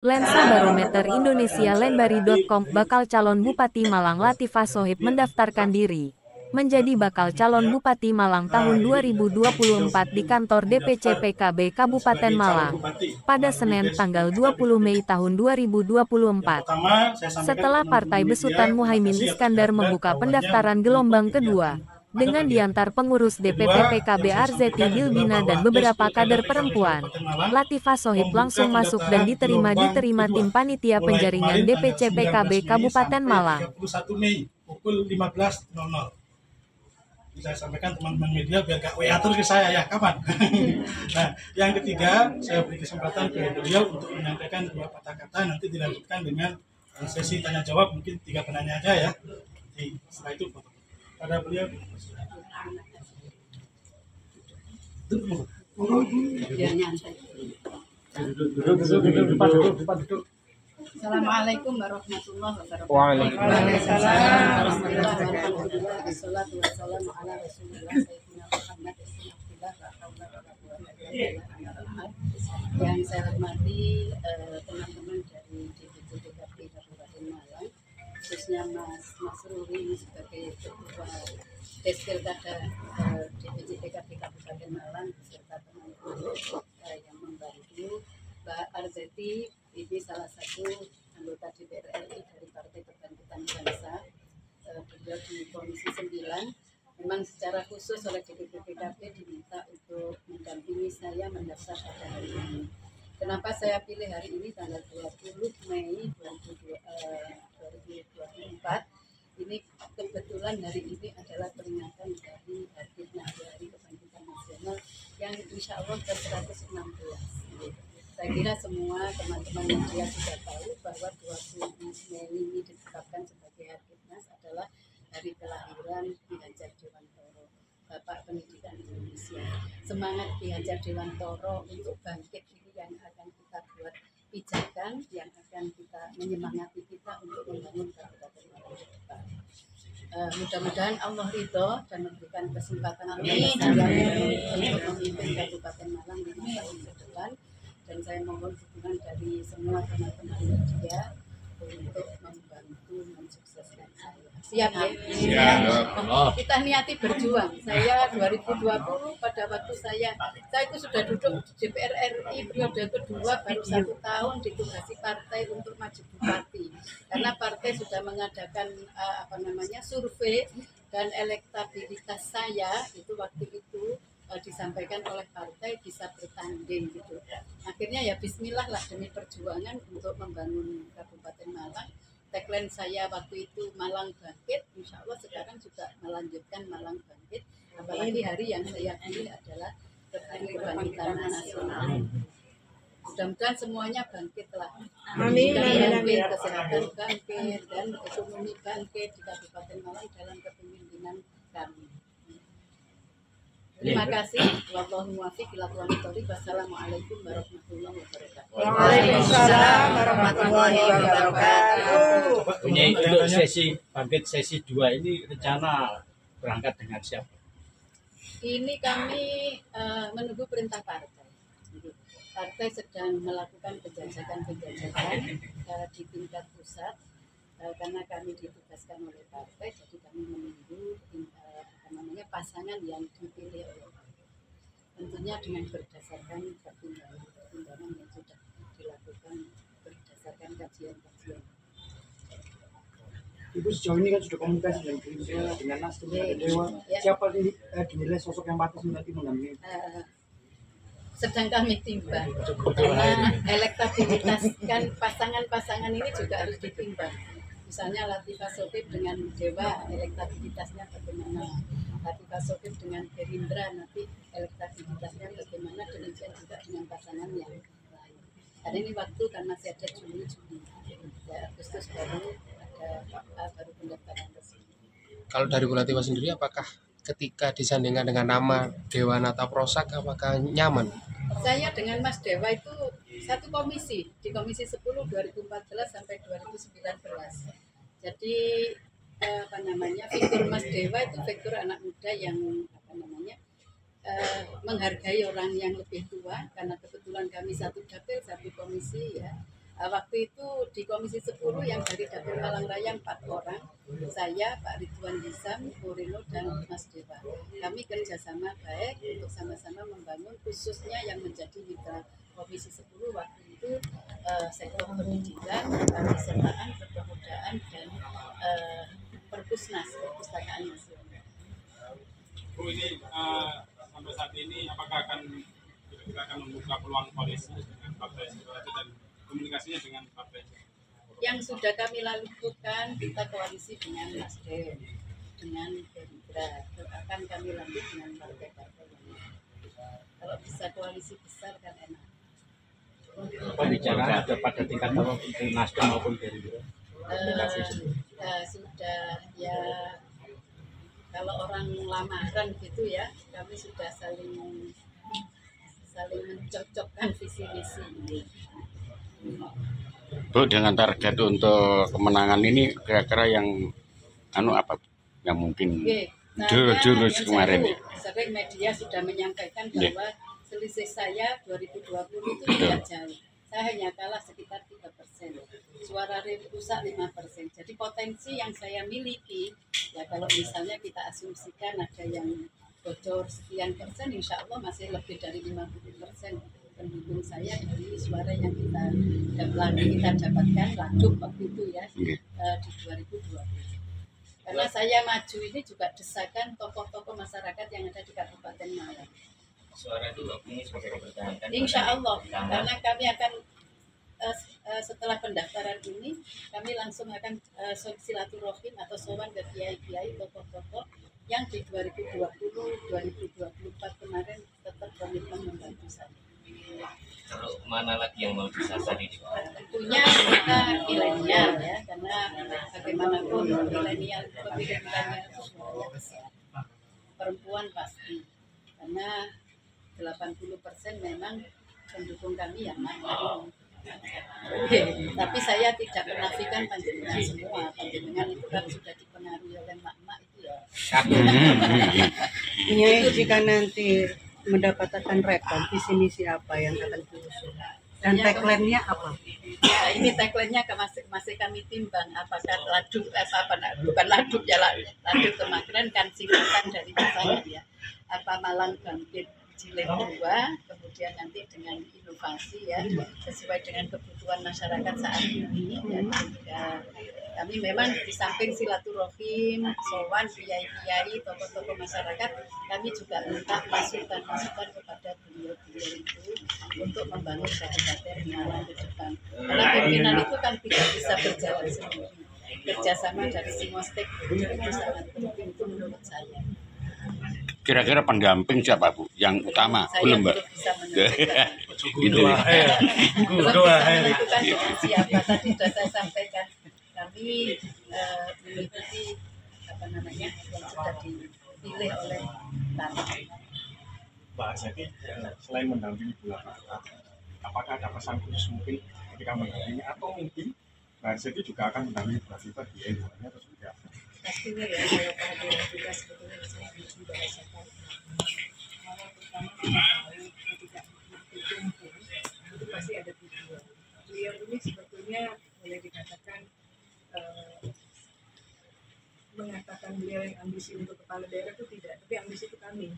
Lensa Barometer Indonesia Lenbari.com bakal calon Bupati Malang Latifah Sohib mendaftarkan diri menjadi bakal calon Bupati Malang tahun 2024 di kantor DPC PKB Kabupaten Malang pada Senin tanggal 20 Mei tahun 2024. Setelah Partai Besutan Muhaimin Iskandar membuka pendaftaran gelombang kedua dengan diantar pengurus DPP PKB Arzeti Bilbina dan beberapa kader perempuan, Latifah Sohib langsung masuk dan diterima tim panitia penjaringan DPC PKB Kabupaten Malang. 31 Mei pukul 15.00. Saya sampaikan teman-teman media biar gak WA terus ke saya ya, kapan? Nah, yang ketiga, saya beri kesempatan ke beliau untuk menyampaikan dua patah kata, nanti dilanjutkan dengan sesi tanya jawab, mungkin 3 penanya aja ya. Setelah itu pada beliau. Duduk. Assalamualaikum warahmatullahi wabarakatuh. Waalaikumsalam. Wassalatu wassalamu ala Rasulillah sayyidina Muhammad yang saya hormati teman-teman dari DPC PKB Kabupaten Malang, khususnya Mas Ruri sebagai Ketua Despilkada DPC PKB Kabupaten Malang beserta teman-teman yang membantu. Mbak Arzeti ini salah satu anggota DPR RI dari Partai Kebangkitan Bangsa. Beliau di Komisi 9. Memang secara khusus oleh DPP PKB diminta untuk mendampingi saya mendaftar pada hari ini. Kenapa saya pilih hari ini tanggal 20 Mei 2024? Ini kebetulan hari ini adalah peringatan dari Hari Kebangkitan Nasional yang insya Allah ke-116. Saya kira semua teman-teman media sudah tahu bahwa 20 Mei ini ditetapkan sebagai Hari Kebangkitan adalah hari kelahiran Ki Hajar Dewantoro, Bapak Pendidikan Indonesia. Semangat Ki Hajar Dewantoro untuk bangkit ini yang akan kita buat pijakan, yang akan kita menyemangati kita untuk membangun Kabupaten Malang ke depan. Mudah-mudahan Allah ridho dan memberikan kesempatan untuk memimpin Kabupaten Malang 5 tahun ke depan. Dan saya mohon dukungan dari semua teman-teman media untuk membantu mensukseskan saya. Siap ya? Siap. Kita niati berjuang. Saya 2020 pada waktu saya itu sudah duduk di DPR RI periode kedua, baru 1 tahun ditugasi partai untuk maju bupati. Karena partai sudah mengadakan survei dan elektabilitas saya itu waktu itu disampaikan oleh partai bisa bertanding gitu. Akhirnya ya bismillah lah demi perjuangan untuk membangun Kabupaten Malang. Tagline saya waktu itu Malang Bangkit, insya Allah sekarang juga melanjutkan Malang Bangkit. Apalagi hari yang saya pilih adalah Hari Kebangkitan Nasional. Mudah-mudahan semuanya bangkit lah. Amin. Bangkit, kesehatan bangkit, dan ekonomi bangkit di Kabupaten Malang dalam kepemimpinan kami. Terima kasih. Wassalamualaikum warahmatullahi wabarakatuh. Waalaikumsalam warahmatullahi wabarakatuh. Untuk sesi 2 ini rencana berangkat dengan siapa? Ini kami menunggu perintah partai. Partai sedang melakukan penjajakan di tingkat pusat karena kami ditugaskan oleh partai, jadi kami menunggu pasangan yang dipilih oleh partai. Tentunya dengan berdasarkan pertimbangan yang sudah dilakukan berdasarkan kajian-kajian. Ibu sejauh ini kan sudah komunikasi dengan Gerindra, dengan Nasdem, dengan Dewa. Siapa dinilai sosok yang pantas nanti mendampingi? Sedang kami timbang karena elektabilitas kan pasangan-pasangan ini juga harus ditimbang. Misalnya Latifah Sohib dengan Dewa elektabilitasnya bagaimana, Latifah Sohib dengan Gerindra nanti elektabilitasnya bagaimana, demikian juga dengan pasangan yang lain. Karena ini waktu kan masih ada Juli, ya, Agustus baru pendaftaran resmi. Kalau dari Bu Latifah sendiri, apakah ketika disandingkan dengan nama Dewa Nata Prosak, apakah nyaman? Saya dengan Mas Dewa itu satu komisi, di Komisi 10 2014 sampai 2019. Jadi figur Mas Dewa itu figur anak muda yang menghargai orang yang lebih tua, karena kebetulan kami satu dapil, satu komisi ya. Waktu itu di Komisi 10 yang dari Dapil Malang Raya 4 orang, saya, Pak Ridwan Hisam, Murilo, dan Mas Dewa. Kami kerjasama baik untuk sama-sama membangun, khususnya yang menjadi mitra Komisi 10 waktu itu sektor pendidikan, kesertaan, kepemudaan, dan Perpusnas, Perpustakaan Nasional. Bu, ini sampai saat ini apakah akan membuka peluang koalisi dengan partai dan komunikasinya dengan partai? Yang sudah kami lakukan, kita koalisi dengan Nasdem, dengan Gerindra, akan kami lanjut dengan partai-partai lain. Kalau bisa koalisi besar kan enak. Pembicaraan ada pada tingkat Nasdem maupun Gerindra? Sudah ya, kalau orang lamaran gitu ya, kami sudah saling mencocokkan visi misi ini. Bu, dengan target untuk kemenangan ini kira-kira yang apa yang mungkin jurus kemarin ya? Sering media sudah menyampaikan bahwa selisih saya 2020 itu tidak jauh. Saya hanya kalah sekitar 3%. Suara rusak 5%. Jadi potensi yang saya miliki, ya kalau misalnya kita asumsikan ada yang bocor sekian persen, insya Allah masih lebih dari 50% pendukung saya dari suara yang kita dapatkan langsung waktu itu ya di 2020. Karena saya maju ini juga desakan tokoh-tokoh masyarakat yang ada di Kabupaten Malang. Suara itu sebagai dipertahankan. Insya Allah, karena kami akan setelah pendaftaran ini kami langsung akan silaturahim atau sowan ke kiai-kiai tokoh-tokoh yang di 2020-2024 kemarin tetap komitmen membantu saya. Kalau mana lagi yang mau disasar ini? Tentunya kita milenial ya, karena bagaimanapun milenial, pemilih milenial itu suaranya besar. Perempuan pasti, karena 80% memang pendukung kami yang mana. Tapi saya tidak menafikan panjenengan semua. Panjenengan itu kan sudah dipengaruhi oleh mak-mak itu ya. Nyai, jika nanti mendapatkan rekam, visi misi apa yang akan diusung dan tagline-nya apa? Ya, ini tagline-nya masih kami timbang apakah laduk bukan laduk ya, laduk kemakiran kan singkatan dari saya ya. Apa Malang Bangkit Jilid 2, kemudian nanti dengan inovasi ya sesuai dengan kebutuhan masyarakat saat ini. Dan kami memang di samping silaturahim, sowan, kiai-kiai, tokoh-tokoh masyarakat, kami juga minta masukan-masukan kepada beliau-beliau itu untuk membangun kabupaten Malang ke depan. Karena pimpinan itu kan tidak bisa berjalan sendiri. Kerjasama dari semua stakeholder itu sangat penting itu menurut saya. Kira-kira pendamping siapa Bu? Yang utama belum Mbak? Belum bisa menentukan dengan siapa. Tadi sudah saya sampaikan kami mengikuti yang sudah dipilih oleh Tanah. Pak Zaki, selain mendampingi Bu apakah ada pesan khusus mungkin ketika mendampingi atau mungkin Mbak Zaki juga akan mendampingi Bu Afifah di NU-nya atau seperti apa? Pastinya ya, kalau kehadiran juga sebetulnya saya membahasakan kalau pertama ketika berkumpul itu pasti ada tujuan. Beliau ini sebetulnya boleh dikatakan mengatakan beliau yang ambisi untuk kepala daerah itu tidak, tapi ambisi itu kami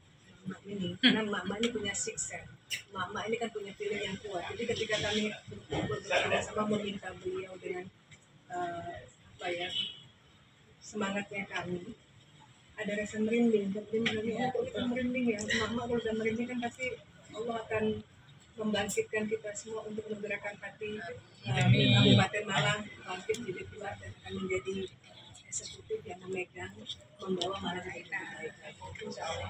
mak ini, karena mak ini punya six sense, mak ini kan punya feeling yang kuat. Jadi ketika kami berkumpul bersama meminta beliau dengan semangatnya kami, ada rasa merinding. Tapi untuk kita merinding ya, mak kalau udah merinding kan pasti Allah akan membangkitkan kita semua untuk menggerakkan hati Kabupaten Malang bangkit jadi kuat dan akan menjadi eksekutif yang memegang, membawa Malang kita. Insya Allah.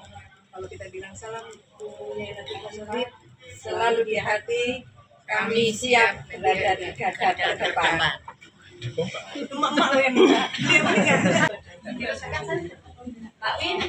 Kalau kita bilang salam punya Latifah, selalu di hati, kami siap berada di garda terdepan. Itu mak yang dia meninggal. Pak Win,